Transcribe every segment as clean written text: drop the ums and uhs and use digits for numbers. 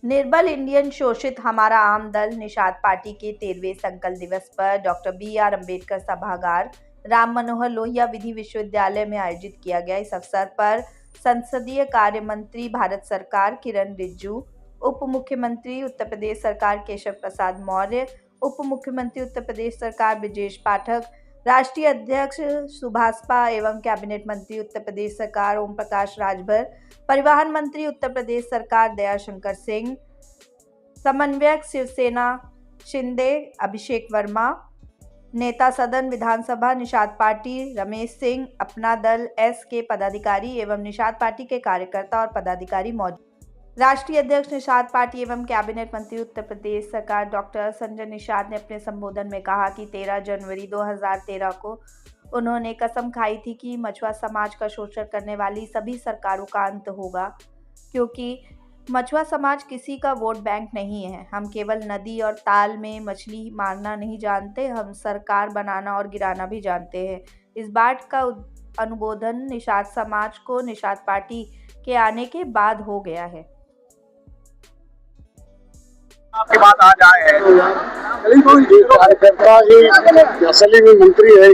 निर्बल इंडियन शोषित हमारा आम दल निषाद पार्टी के 13वें संकल्प दिवस पर डॉक्टर बी.आर. अम्बेडकर सभागार राम मनोहर लोहिया विधि विश्वविद्यालय में आयोजित किया गया। इस अवसर पर संसदीय कार्य मंत्री भारत सरकार किरण रिजिजू, उप मुख्यमंत्री उत्तर प्रदेश सरकार केशव प्रसाद मौर्य, उप मुख्यमंत्री उत्तर प्रदेश सरकार ब्रजेश पाठक, राष्ट्रीय अध्यक्ष सुभाषपा एवं कैबिनेट मंत्री उत्तर प्रदेश सरकार ओम प्रकाश राजभर, परिवहन मंत्री उत्तर प्रदेश सरकार दयाशंकर सिंह, समन्वयक शिवसेना शिंदे अभिषेक वर्मा, नेता सदन विधानसभा निषाद पार्टी रमेश सिंह, अपना दल एस के पदाधिकारी एवं निषाद पार्टी के कार्यकर्ता और पदाधिकारी मौजूद। राष्ट्रीय अध्यक्ष निषाद पार्टी एवं कैबिनेट मंत्री उत्तर प्रदेश सरकार डॉक्टर संजय निषाद ने अपने संबोधन में कहा कि 13 जनवरी 2013 को उन्होंने कसम खाई थी कि मछुआ समाज का शोषण करने वाली सभी सरकारों का अंत होगा, क्योंकि मछुआ समाज किसी का वोट बैंक नहीं है। हम केवल नदी और ताल में मछली मारना नहीं जानते, हम सरकार बनाना और गिराना भी जानते हैं। इस बात का अनुमोदन निषाद समाज को निषाद पार्टी के आने के बाद हो गया है। आपके बात आ जाए कार्यकर्ता ही असली में मंत्री है,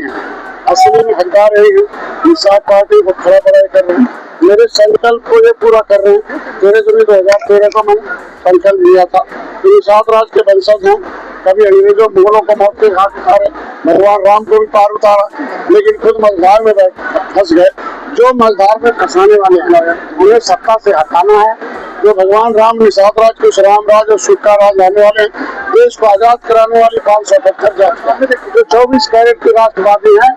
असली में हकदार है। निषाद पार्टी को खड़ा बढ़ाई कर रहे हैं, मेरे संकल्प को ये पूरा कर रहे हैं। 13 जनवरी 2013 को मैंने संकल्प लिया था। निषाद राज के वंशज हैं, कभी अंग्रेजों मुगलों को मौत के घाट उतारे, भगवान राम को भी पार उतारा, लेकिन खुद मझधार में फंस गए। जो मझधार में फंसाने वाले हैं उन्हें सत्ता से हटाना है। जो भगवान राम निषाद राज को राम राज और सुख का राज लाने वाले देश को आजाद कराने वाले 572 जाति जो 24 कैरेट के राष्ट्रवादी हैं,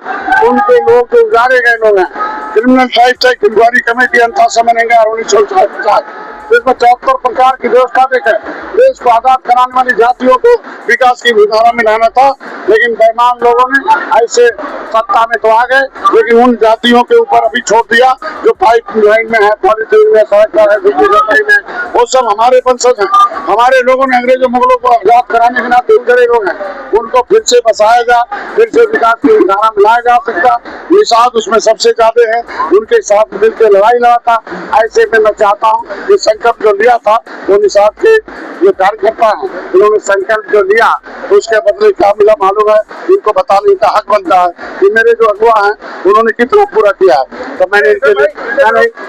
उनके लोग जो उजारे गए लोग हैं। क्रिमिनल ट्राइब्यूनल इंक्वायरी कमेटी अंता समझेंगे 1950 इसमें 74 प्रकार की व्यवस्था देकर देश को आजाद कराने वाली जातियों को विकास की धारा में लाना था, लेकिन बेईमान लोगों ने ऐसे सत्ता में तो आ गए, लेकिन उन जातियों के ऊपर अभी छोड़ दिया जो पाइप लाइन में है, पॉलिथिन में, सड़क पर है, बिजली सप्लाई में, वो सब हमारे वंशज हैं। हमारे लोगों ने अंग्रेजों मुगलों को आजाद कराने के नाते उजड़े लोग हैं, उनको फिर से बसाया जा, फिर से विकास की धारा में लाया जा सकता। निषाद उसमें सबसे ज्यादा है, उनके साथ मिलकर लड़ाई लड़ा था। ऐसे में मैं चाहता हूँ कि संकल्प जो लिया था वो निषाद के जो कार्यकर्ता है, उन्होंने संकल्प जो लिया उसके बदले क्या मिला मालूम है, इनको बताने का हक बनता है कि मेरे जो अगुआ हैं उन्होंने कितना पूरा किया है। तो मैंने इनके लिए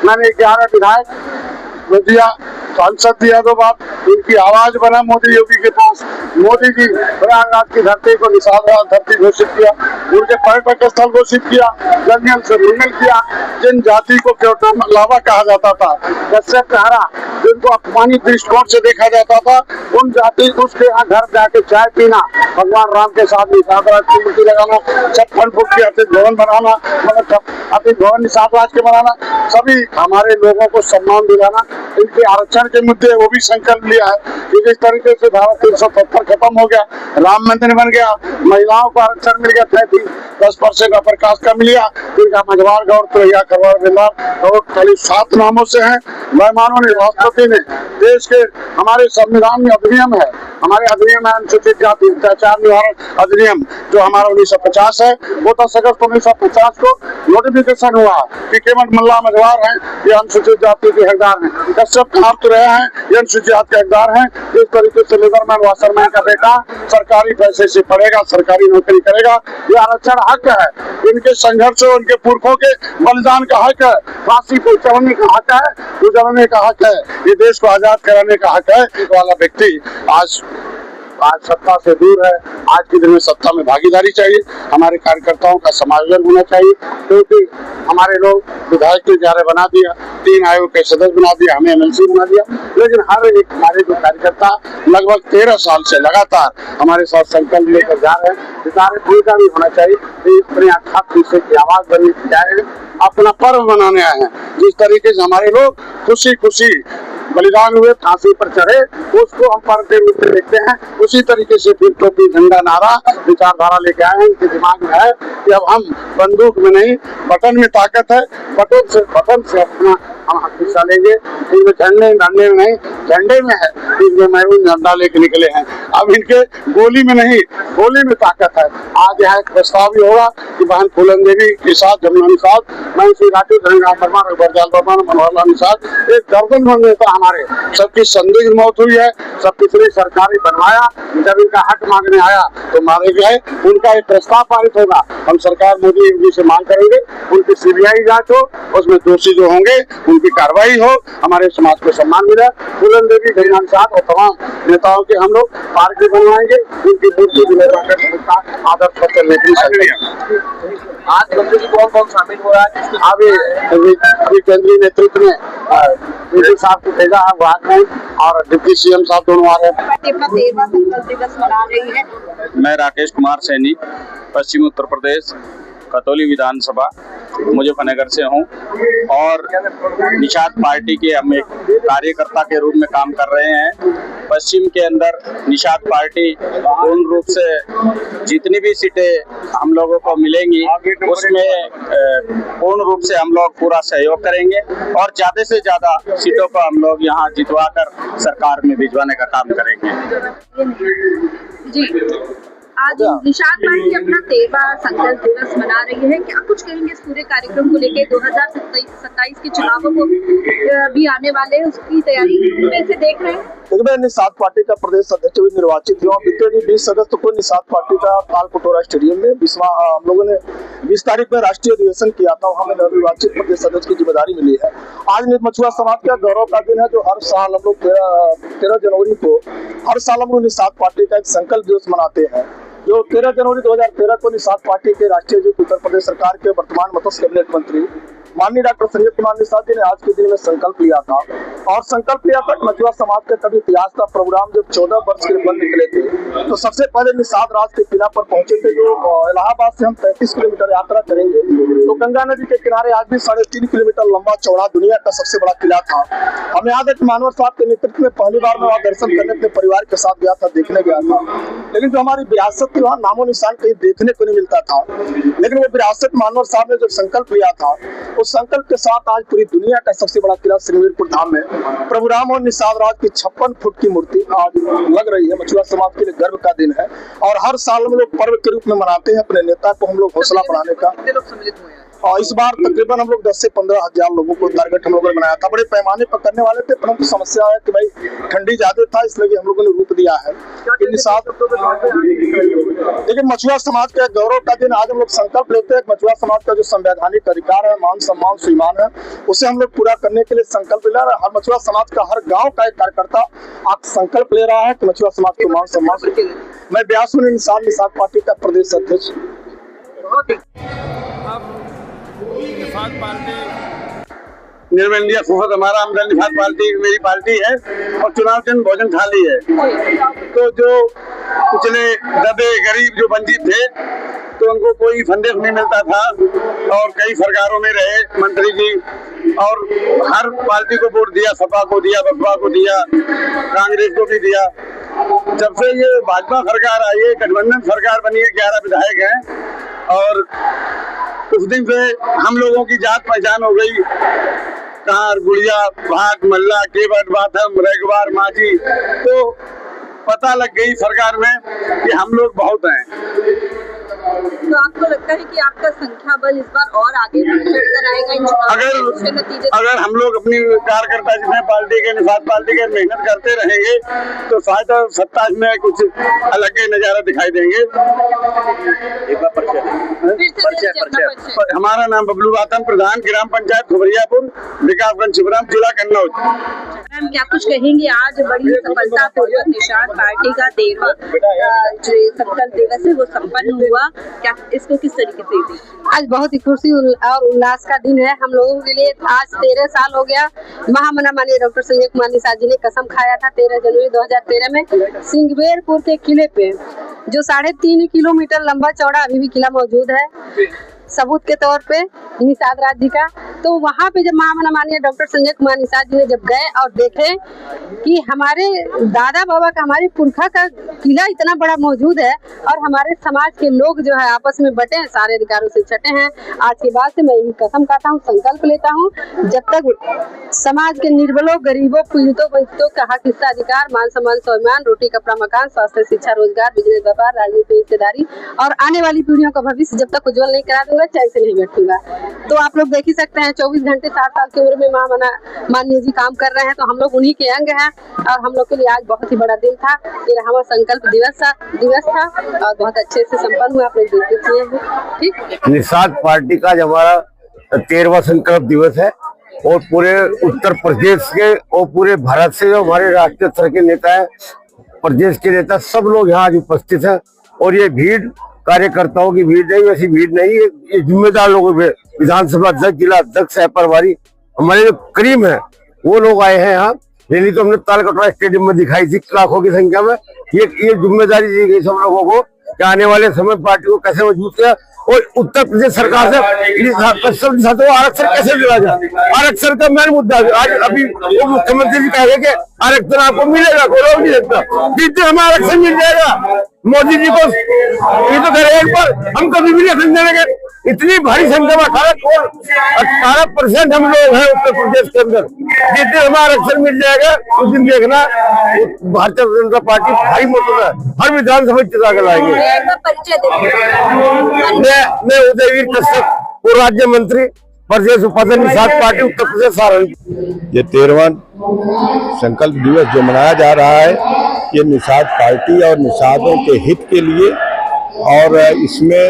मैंने 11 विधायक दिया, सांसद दिया 2 बार, इनकी आवाज बना मोदी योगी के पास। मोदी जी प्रयागराज की धरती को निषाद राज धरती घोषित किया, उनके पर्यटक स्थल घोषित किया, जंगल से निर्मल किया। जिन जाति को केवटा लावा कहा जाता था, कश्यप कहरा, जिनको अपमानित दृष्टिकोण से देखा जाता था, उन जाति उसके यहाँ घर जाके चाय पीना, भगवान राम के साथ निषाद राज की मूर्ति लगाना, 56 फुट की अतिथि भवन बनाना, मतलब अतिथि भवन निषाद राज के बनाना, सभी हमारे लोगों को सम्मान दिलाना, इनके आरक्षण के मुद्दे वो भी संकल्प लिया है कि जिस तरीके से धारा 370 खत्म हो गया, राम मंदिर बन गया, महिलाओं को आरक्षण मिल गया, 10% अपर कास्ट का मिल गया, इनका मझवार गौर तो करवार और खाली 7 नामों से है। मेहमानों ने राष्ट्रपति ने देश के हमारे संविधान में अधिनियम है, हमारे अधिनियम है अनुसूचित जाति अत्याचार निवारण अधिनियम जो हमारा 1950 है, वो 10 अगस्त 1950 को नोटिफिकेशन हुआ कि केवल मल्ला मझवार है ये अनुसूचित जाति के हकदार हैं। कश्यप कहावत रहे हैं ये अनुसूचित जाति के हकदार हैं। जिस तरीके से लेबरमैन वाशरमैन का बेटा सरकारी पैसे से पढ़ेगा, सरकारी नौकरी करेगा, ये आरक्षण हक है। इनके संघर्ष और उनके पुरखों के बलिदान का हक है, फांसी पर चढ़ने का हक है, गुजरने का हक है, ये देश को आजाद कराने का हक है। वाला व्यक्ति आज सत्ता से दूर है। आज के दिन में सत्ता में भागीदारी चाहिए, हमारे कार्यकर्ताओं का समायोजन होना चाहिए, क्योंकि हमारे लोग विधायक के 11 बना दिया, 3 आयोग के सदस्य बना दिया, हमें MLC बना दिया, लेकिन हर एक हमारे जो कार्यकर्ता लगभग 13 साल से लगातार हमारे साथ संकल्प लेकर जा रहे हैं। इस भूमिका भी होना चाहिए, अपने अर्थात की आवाज बनने की जाए, अपना पर्व मनाने आए हैं। जिस तरीके से हमारे लोग खुशी खुशी बलिदान हुए, फांसी पर चढ़े, उसको हम पर्व के रूप में देखते हैं। उसी तरीके से फिर टोपी झंडा नारा विचारधारा लेके आए हैं, इनके दिमाग में है कि अब हम बंदूक में नहीं, बटन में ताकत है, बटन से अपना हम हिस्सा लेंगे। इनमें झंडे में नहीं, झंडे में है, इनमें मैरून झंडा लेके निकले हैं। अब इनके गोली में नहीं, गोली में ताकत है। आज यहाँ एक प्रस्ताव भी होगा कि बहन फूलन देवी निषाद, जमुना निषाद, मैं श्री राकेश धनराम वर्मा, रघुबर वर्मा, मनोहर लाल निषाद, एक दर्जन भर नेता हमारे सबकी संदिग्ध मौत हुई है। सब पिछले सरकारी बनवाया, जब इनका हक मांगने आया तो मारे गए। उनका एक प्रस्ताव पारित होगा, हम सरकार मोदी योगी से मांग करेंगे उनकी सीबीआई जांच हो, उसमें दोषी जो होंगे उनकी कार्रवाई हो, हमारे समाज को सम्मान मिले। फूलन देवी, धनराम निषाद और तमाम नेताओं के हम लोग पार्क भी बनवाएंगे, उनकी मूर्ति भी लगाकर आदर्श पर चलने की सकते। आज कौन कौन शामिल हो रहा है? अभी केंद्रीय नेतृत्व में डीजी साहब को भेजा है, वो आ गए, और डिप्टी सीएम साहब दोनों आ रहे हैं। अपना 13वां संकल्प दिवस मना रही है। मैं राकेश कुमार सैनी, पश्चिमी उत्तर प्रदेश कतौली विधानसभा मुजफ्फरनगर से हूं और निषाद पार्टी के हम एक कार्यकर्ता के रूप में काम कर रहे हैं। पश्चिम के अंदर निषाद पार्टी पूर्ण रूप से जितनी भी सीटें हम लोगों को मिलेंगी उसमें पूर्ण रूप से हम लोग पूरा सहयोग करेंगे और ज़्यादा से ज़्यादा सीटों को हम लोग यहाँ जितवा कर सरकार में भिजवाने का काम करेंगे। जी, आज निषाद पार्टी अपना 13वां संकल्प दिवस मना रही है, क्या कुछ कहेंगे इस पूरे कार्यक्रम को लेकर? 2027 के चुनावों को भी आने वाले हैं, उसकी तैयारी कैसे देख रहे हैं? देखिए, मैं निषाद पार्टी का प्रदेश अध्यक्ष भी निर्वाचित हुआ। बीते 20 अगस्त को निषाद पार्टी का तालकटोरा स्टेडियम में हम लोगों ने 20 तारीख में राष्ट्रीय अधिवेशन किया था, वहाँ में निर्वाचित प्रदेश अध्यक्ष की जिम्मेदारी मिली है। आज मछुआ समाज का गौरव का दिन है, जो हर साल हम लोग 13 जनवरी को हर साल हम लोग निषाद पार्टी का एक संकल्प दिवस मनाते हैं। जो 13 जनवरी 2013 को निषाद पार्टी के राष्ट्रीय अध्यक्ष उत्तर प्रदेश सरकार के वर्तमान मत्स्य कैबिनेट मंत्री माननीय डॉक्टर संजय कुमार निषाद जी ने आज के दिन में संकल्प लिया था, और संकल्प लिया था मछुआ समाज का कभी इतिहास का प्रोग्राम जब 14 वर्ष के बन निकले थे तो सबसे पहले निषाद राज के किला पर पहुंचे थे। जो इलाहाबाद से हम 33 किलोमीटर यात्रा करेंगे तो गंगा नदी के किनारे आज भी 3.5 किलोमीटर लंबा चौड़ा दुनिया का सबसे बड़ा किला था। हमें याद है कि मानवर साहब के नेतृत्व में पहली बार मैं वहाँ दर्शन करने अपने परिवार के साथ गया था, देखने गया था, लेकिन जो हमारी विरासत थी वहाँ नामो निशान कहीं देखने को नहीं मिलता था। लेकिन वो विरासत मानवर साहब ने जो संकल्प लिया था, उस संकल्प के साथ आज पूरी दुनिया का सबसे बड़ा किला श्रीवीरपुर धाम में प्रभु राम और निषाद राज की 56 फुट की मूर्ति आज लग रही है। मछुआ समाज के लिए गर्व का दिन है और हर साल हम लोग पर्व के रूप में मनाते हैं। अपने नेता को हम लोग हौसला बढ़ाने का, और इस बार तकरीबन हम लोग 10 से 15 हजार लोगों को टारगेट हम लोगों ने बनाया था। बड़े पैमाने पर करने वाले थे, परंतु समस्या है कि भाई ठंडी ज्यादा था, इसलिए हम लोगों ने रूप दिया है कि निषाद। लेकिन मछुआ समाज का गौरव का दिन आज हम लोग संकल्प लेते हैं। मछुआ समाज का जो संवैधानिक अधिकार है, मान सम्मान स्वाभिमान है, उसे हम लोग पूरा करने के लिए संकल्प ले रहा है। हर मछुआ समाज का हर गाँव का एक कार्यकर्ता आज संकल्प ले रहा है कि मछुआ समाज को मान सम्मान। मैं व्यास निषाद पार्टी का प्रदेश अध्यक्ष। निषाद पार्टी निर्मल इंडिया फुफत हमारा हमदल निषाद पार्टी मेरी पार्टी है और चुनाव चिन्ह भोजन थाली है। तो जो पिछले दबे गरीब जो वंचित थे तो उनको कोई संदेश नहीं मिलता था और कई सरकारों में रहे मंत्री जी और हर पार्टी को वोट दिया, सपा को दिया, बसपा को दिया, कांग्रेस को भी दिया। जब से ये भाजपा सरकार आई है, गठबंधन सरकार बनी है, 11 विधायक हैं और उस दिन से हम लोगों की जात पहचान हो गई। कार, गुड़िया, भाट, मल्ला, केवट, बाथम, रेगवार, माझी, तो पता लग गई सरकार में कि हम लोग बहुत हैं। तो आपको लगता है कि आपका संख्या बल इस बार और आगे चढ़कर आएगा इन चुनाव? अगर हम लोग अपनी कार्यकर्ता जितने पार्टी के निषाद पार्टी के मेहनत करते रहेंगे तो शायद 27 में कुछ अलग ही नजारा दिखाई देंगे। हमारा नाम बबलू बातम, प्रधान ग्राम पंचायत खुबरियापुर, विकासगंज शिवराम, जिला कन्नौज। मैम, क्या कुछ कहेंगे? आज बड़ी सफलता पूर्वक निषाद पार्टी का 13वां जो संकल्प दिवस है वो संपन्न हुआ, क्या इसको किस तरीके से देखिए? आज बहुत ही खुशी और उल्लास का दिन है हम लोगों के लिए। आज 13 साल हो गया महामना माननीय डॉक्टर संजय कुमार निषाद जी ने कसम खाया था 13 जनवरी 2013 में सिंगवेरपुर के किले पे, जो 3.5 किलोमीटर लंबा चौड़ा अभी भी किला मौजूद है। सबूत के तौर पे निषाद राज जी का। तो वहाँ पे जब माननीय डॉक्टर संजय कुमार निषाद जी ने जब गए और देखे कि हमारे दादा बाबा का, हमारे पुरखा का किला इतना बड़ा मौजूद है और हमारे समाज के लोग जो है आपस में बटे हैं, सारे अधिकारों से छटे हैं। आज के बाद से मैं यही कसम खाता हूँ, संकल्प लेता हूँ, जब तक समाज के निर्बलों, गरीबों, पीड़ितों, वंचितों का हक, हिस्सा, अधिकार, मान सम्मान, स्वाभिमान, रोटी कपड़ा मकान, स्वास्थ्य, शिक्षा, रोजगार, बिजनेस, व्यापार, राजनीति, हिस्सेदारी और आने वाली पीढ़ियों का भविष्य जब तक उज्जवल नहीं करा दूंगा, चैन से नहीं बैठूंगा। तो आप लोग देख ही सकते हैं 24 घंटे 60 साल की उम्र में माननीय जी काम कर रहे हैं, तो हम लोग उन्हीं के अंग हैं और हम लोग के लिए आज बहुत ही बड़ा दिन था। ये हमारा संकल्प दिवस था और बहुत अच्छे से संपन्न हुआ। आप लोग देखते हैं। ठीक, निषाद पार्टी का जो हमारा 13वां संकल्प दिवस है और पूरे उत्तर प्रदेश के और पूरे भारत से जो हमारे राष्ट्रीय स्तर के नेता है, प्रदेश के नेता, सब लोग यहाँ आज उपस्थित हैं। और ये भीड़ कार्यकर्ताओं की भीड़ नहीं, वैसी भीड़ नहीं है, ये जिम्मेदार लोगों में विधानसभा अध्यक्ष, जिला अध्यक्ष, सह प्रभारी, हमारे जो करीब है वो लोग आए हैं यहाँ। रैली तो हमने तालकटोरा स्टेडियम में दिखाई थी लाखों की संख्या में। ये जिम्मेदारी दी गई सब लोगों को कि आने वाले समय पार्टी को कैसे मजबूत किया और उत्तर प्रदेश सरकार से आरक्षण कैसे दिया जाए। आरक्षण का मेन मुद्दा आज अभी वो मुख्यमंत्री जी कह रहे कि आरक्षण आपको मिलेगा, कोई रोक नहीं सकता, जितने हमें आरक्षण मिल जाएगा। मोदी जी को ये तो कह रहे हैं पर हम कभी भी नहीं देंगे। इतनी भारी संख्या में 18% हम लोग हैं उत्तर प्रदेश के अंदर, जितने हमें आरक्षण मिल जाएगा उस दिन देखना भारतीय जनता पार्टी भारी मतों में हर विधानसभा चुनाव के लाएंगे। मैं उदयवीर कश्यप, पूर्व राज्य मंत्री, प्रदेश उपाध्यक्ष, निषाद पार्टी, उत्तर प्रदेश सहारनपुर। ये 13वां संकल्प दिवस जो मनाया जा रहा है, ये निषाद पार्टी और निषादों के हित के लिए और इसमें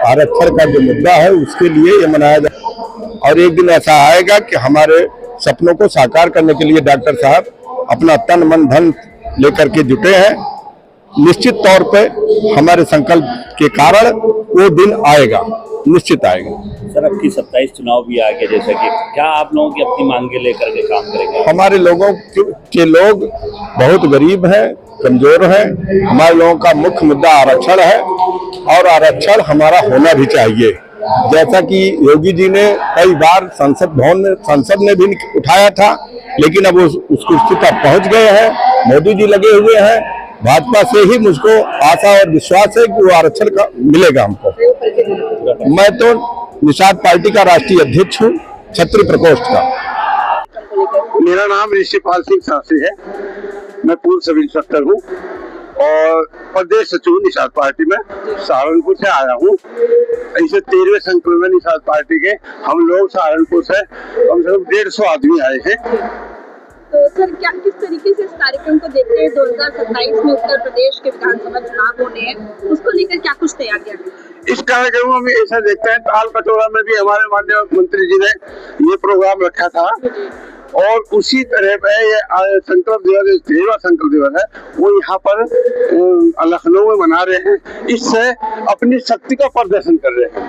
आरक्षण का जो मुद्दा है उसके लिए ये मनाया जा। और एक दिन ऐसा आएगा कि हमारे सपनों को साकार करने के लिए डॉक्टर साहब अपना तन मन धन लेकर के जुटे हैं। निश्चित तौर पे हमारे संकल्प के कारण वो दिन आएगा, निश्चित आएगा। सर, अब की 27 चुनाव भी आ गया, जैसा कि क्या आप लोगों की अपनी मांगे लेकर के काम करेंगे? हमारे लोगों के लोग बहुत गरीब हैं, कमजोर हैं। हमारे लोगों का मुख्य मुद्दा आरक्षण है और आरक्षण हमारा होना भी चाहिए। जैसा कि योगी जी ने कई बार संसद ने भी उठाया था, लेकिन अब उस कुर्सी तक पहुंच गए हैं। मोदी जी लगे हुए हैं। भाजपा से ही मुझको आशा और विश्वास है कि वो आरक्षण का मिलेगा हमको। मैं तो निषाद पार्टी का राष्ट्रीय अध्यक्ष हूँ, छत्री प्रकोष्ठ का। मेरा नाम ऋषिपाल सिंह शास्त्री है, मैं पूर्व सब इंस्पेक्टर हूँ और प्रदेश सचिव निषाद पार्टी में सहारनपुर से आया हूँ। ऐसे 13वें संकल्प में निषाद पार्टी के हम लोग सहारनपुर से कम से कम 150 आदमी आए हैं। तो सर, क्या किस तरीके से इस कार्यक्रम को देखते हैं? 2027 में उत्तर प्रदेश के विधानसभा चुनाव होने हैं, उसको लेकर क्या कुछ तैयारियां हैं? इस कार्यक्रम में ऐसा देखते हैं, तालकटोरा में भी हमारे माननीय मंत्री जी ने ये प्रोग्राम रखा था और उसी तरह पे ये संकल्प दिवस, 13वां संकल्प दिवस है, वो यहाँ पर लखनऊ में मना रहे हैं। इससे अपनी शक्ति का प्रदर्शन कर रहे हैं।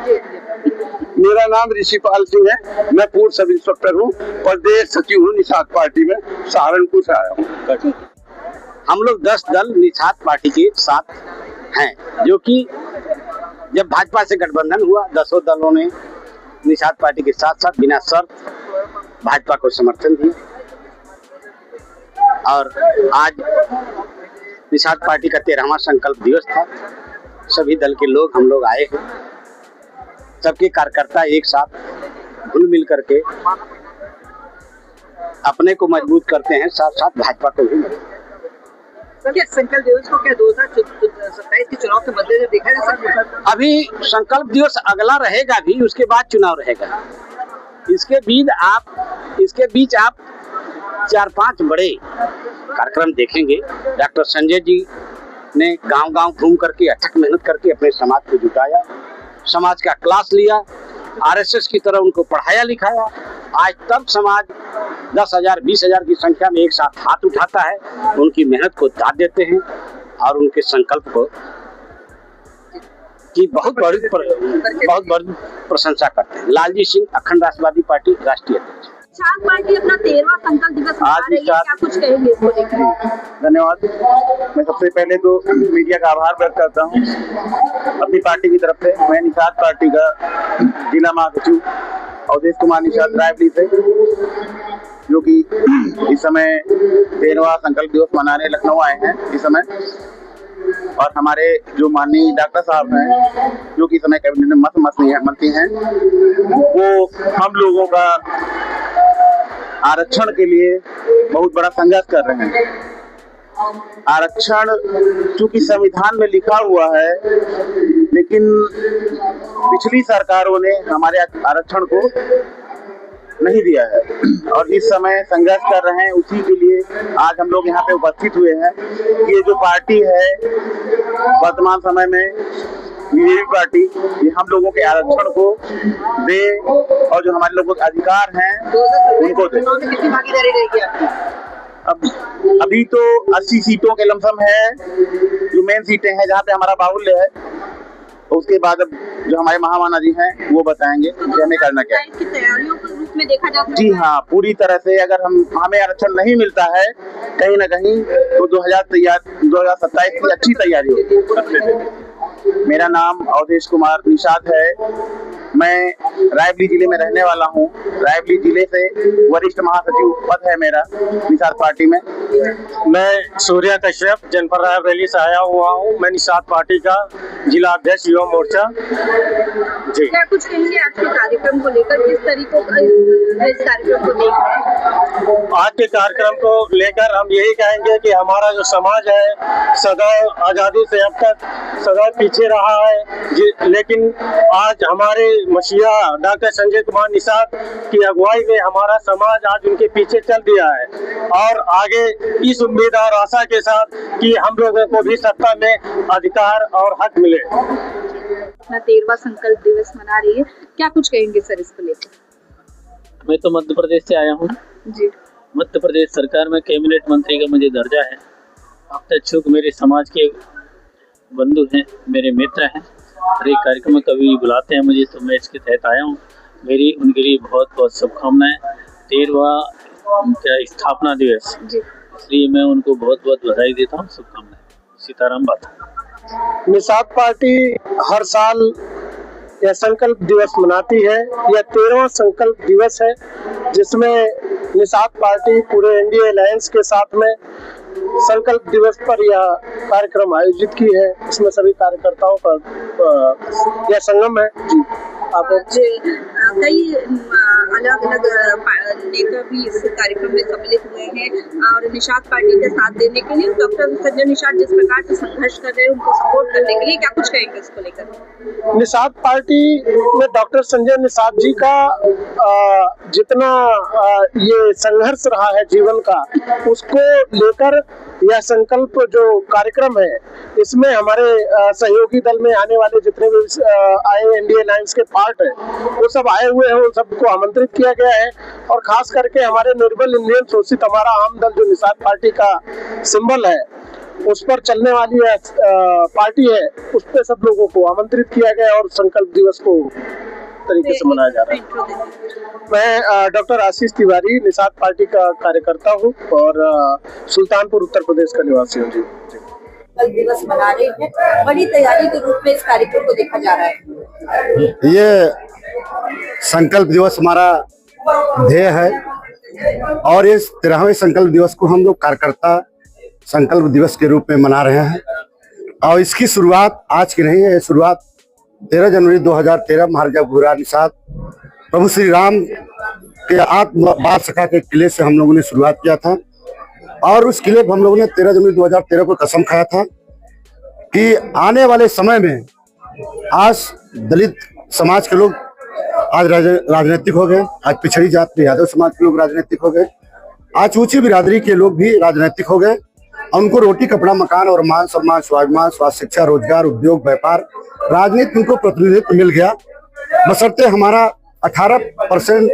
मेरा नाम ऋषिपाल सिंह है, मैं पूर्व सब इंस्पेक्टर हूँ, प्रदेश सचिव हूँ निषाद पार्टी में, सहारनपुर से आया हूँ। हम लोग 10 दल निषाद पार्टी के साथ हैं, जो कि जब भाजपा से गठबंधन हुआ 10 दलों ने निषाद पार्टी के साथ साथ बिना शर्त भाजपा को समर्थन दिया। और आज निषाद पार्टी का 13वां संकल्प दिवस था। सभी दल के लोग, हम लोग आए हैं। सबके कार्यकर्ता एक साथ घुल मिल करके अपने को मजबूत करते हैं, साथ साथ भाजपा को भी। क्या संकल्प दिवस को क्या 2027 के चुनाव के मद्देनजर देखा जा सकता है? अभी संकल्प दिवस अगला रहेगा भी, उसके बाद चुनाव रहेगा। इसके बीच आप 4-5 बड़े कार्यक्रम देखेंगे। डॉक्टर संजय जी ने गांव-गांव घूम करके अथक मेहनत करके अपने समाज को जुटाया, समाज का क्लास लिया, आरएसएस की तरह उनको पढ़ाया लिखाया। आज तक समाज 10,000 20,000 की संख्या में एक साथ हाथ उठाता है, उनकी मेहनत को दाद देते हैं और उनके संकल्प को की बहुत बड़ी प्रशंसा करते हैं। लालजी सिंह, अखंड राष्ट्रवादी पार्टी, राष्ट्रीय अध्यक्ष। निषाद पार्टी अपना 13वां संकल्प दिवस मना रही है, क्या कुछ कहेंगे इसको लेकर? धन्यवाद। मैं सबसे पहले तो मीडिया का आभार व्यक्त करता हूँ अपनी पार्टी की तरफ से। मैं निषाद पार्टी का जिला महासचिव अवधेश कुमार निषाद रायबरेली से, जो कि इस समय 13वां संकल्प दिवस मनाने लखनऊ आए हैं इस समय। और हमारे जो माननीय डॉक्टर साहब हैं, जो कि समय कैबिनेट में मंत्री हैं, वो हम लोगों का आरक्षण के लिए बहुत बड़ा संघर्ष कर रहे हैं। आरक्षण चूंकि संविधान में लिखा हुआ है, लेकिन पिछली सरकारों ने हमारे आरक्षण को नहीं दिया है और इस समय संघर्ष कर रहे हैं। उसी के लिए आज हम लोग यहाँ पे उपस्थित हुए हैं। ये जो पार्टी है वर्तमान समय में बीजेपी पार्टी, ये हम लोगों के आरक्षण को दे और जो हमारे लोगों के अधिकार हैं उनको दे। कितनी भागीदारी रहेगी आपकी? अब अभी तो 80 सीटों के लमसम है, जो मेन सीटें हैं जहाँ पे हमारा बाहुल्य है। उसके बाद अब जो हमारे महामाना जी हैं वो बताएंगे कि हमें करना क्या है। इसकी तैयारियों के रूप में देखा जाता है? जी हाँ, पूरी तरह से। अगर हमें आरक्षण नहीं मिलता है कहीं ना कहीं, तो 2027 की अच्छी तैयारी होगी। मेरा नाम अवधेश कुमार निषाद है। मैं रायबरेली जिले में रहने वाला हूँ। रायबरेली जिले से वरिष्ठ महासचिव पद है मेरा निषाद पार्टी में। मैं सूर्या कश्यप जनपद रायबरेली से आया हुआ हूँ। मैं निषाद पार्टी का जिला अध्यक्ष युवा मोर्चा। जी, क्या कुछ कहेंगे आज के कार्यक्रम को लेकर? किस तरीकों का इस कार्यक्रम को देख रहे हैं? आज के कार्यक्रम को लेकर हम यही कहेंगे कि हमारा जो समाज है सदैव आजादी से अब तक सदैव पीछे रहा है, लेकिन आज हमारे मसीहा डॉक्टर संजय कुमार निषाद की अगुवाई में हमारा समाज आज उनके पीछे चल दिया है और आगे इस उम्मीद और आशा के साथ कि हम लोगों को भी सत्ता में अधिकार और हक मिले। अपना 13वां संकल्प दिवस मना रही है, क्या कुछ कहेंगे सर इसको लेकर? मैं तो मध्य प्रदेश से आया हूँ जी। मध्य प्रदेश सरकार में कैबिनेट मंत्री का मुझे दर्जा है। अब तक छुक मेरे समाज के बंधु हैं, मेरे मित्र हैं। हर एक कार्यक्रम में कभी बुलाते हैं मुझे, तो मैं इसके तहत आया हूँ। मेरी उनके लिए बहुत बहुत शुभकामनाएं। 13वां उनका स्थापना दिवस, इसलिए मैं उनको बहुत बहुत बधाई देता हूँ, शुभकामनाएं। सीताराम बात। निषाद पार्टी हर साल यह संकल्प दिवस मनाती है। यह 13वां संकल्प दिवस है, जिसमें निषाद पार्टी पूरे इंडिया अलायंस के साथ में संकल्प दिवस पर यह कार्यक्रम आयोजित की है। इसमें सभी कार्यकर्ताओं का यह संगम है। जी, आप कई अलग अलग नेता भी इस कार्यक्रम में सम्मिलित हुए हैं और निषाद पार्टी के साथ देने के लिए डॉक्टर संजय निषाद जिस प्रकार से संघर्ष कर रहे हैं उनको सपोर्ट करने के लिए, क्या कुछ कहेंगे इसको लेकर? निषाद पार्टी में डॉक्टर संजय निषाद जी का जितना ये संघर्ष रहा है जीवन का, उसको लेकर यह संकल्प जो कार्यक्रम है, इसमें हमारे सहयोगी दल में आने वाले जितने भी आए इंडिया अलायंस के पार्ट है, वो सब आए हुए हैं। उन सबको आमंत्रित किया गया है और खास करके हमारे निर्बल इंडियन शोषित हमारा आम दल जो निषाद पार्टी का सिंबल है, उस पर चलने वाली पार्टी है, उस पर सब लोगों को आमंत्रित किया गया और संकल्प दिवस को तरीके से मनाया जा रहा है। मैं डॉक्टर आशीष तिवारी निषाद पार्टी का कार्यकर्ता हूँ और सुल्तानपुर उत्तर प्रदेश का निवासी हूँ। जी, दिवस मना रहे हैं, बड़ी तैयारी के रूप में इस कार्यक्रम को देखा जा रहा है। ये संकल्प दिवस हमारा ध्येय है और इस 13वें संकल्प दिवस को हम लोग कार्यकर्ता संकल्प दिवस के रूप में मना रहे हैं और इसकी शुरुआत आज की नहीं है। शुरुआत 13 जनवरी 2013 महाराजा भूरा निषाद प्रभु श्री राम के आत्म बाल सखा के किले से हम लोगों ने शुरुआत किया था और उस किले पर हम लोगों ने 13 जनवरी 2013 को कसम खाया था कि आने वाले समय में आज दलित समाज के लोग आज राजनीतिक हो गए, आज पिछड़ी जाति यादव समाज के लोग राजनीतिक हो गए, आज ऊंची बिरादरी के लोग भी राजनीतिक हो गए। उनको रोटी कपड़ा मकान और मान सम्मान स्वाभिमान स्वास्थ्य शिक्षा रोजगार उद्योग व्यापार राजनीति उनको प्रतिनिधित्व मिल गया। बशर्ते हमारा 18%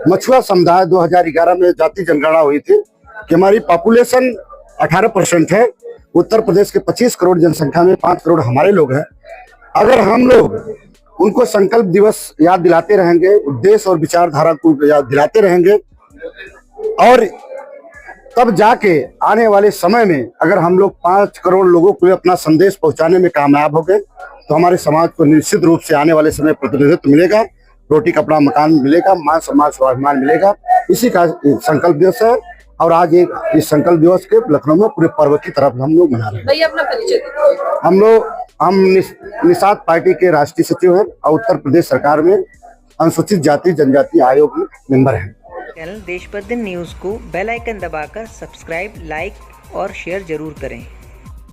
मछुआ समुदाय 2011 में जाति जनगणना हुई थी कि हमारी पॉपुलेशन 18% है। उत्तर प्रदेश के 25 करोड़ जनसंख्या में 5 करोड़ हमारे लोग हैं। अगर हम लोग उनको संकल्प दिवस याद दिलाते रहेंगे, उद्देश्य और विचारधारा को याद दिलाते रहेंगे, और तब जाके आने वाले समय में अगर हम लोग 5 करोड़ लोगों को अपना संदेश पहुंचाने में कामयाब हो गए तो हमारे समाज को निश्चित रूप से आने वाले समय प्रतिनिधित्व मिलेगा, रोटी कपड़ा मकान मिलेगा, मान सम्मान स्वाभिमान मिलेगा। इसी का संकल्प दिवस है और आज इस संकल्प दिवस के लखनऊ में पूरे पर्व की तरफ हम लोग मना रहे हैं। भैया अपना परिचय। हम निषाद पार्टी के राष्ट्रीय सचिव हैं और उत्तर प्रदेश सरकार में अनुसूचित जाति जनजाति आयोग में मेंबर हैं। चैनल देश पर दिन न्यूज़ को बेल आइकन दबाकर सब्सक्राइब, लाइक और शेयर जरूर करें।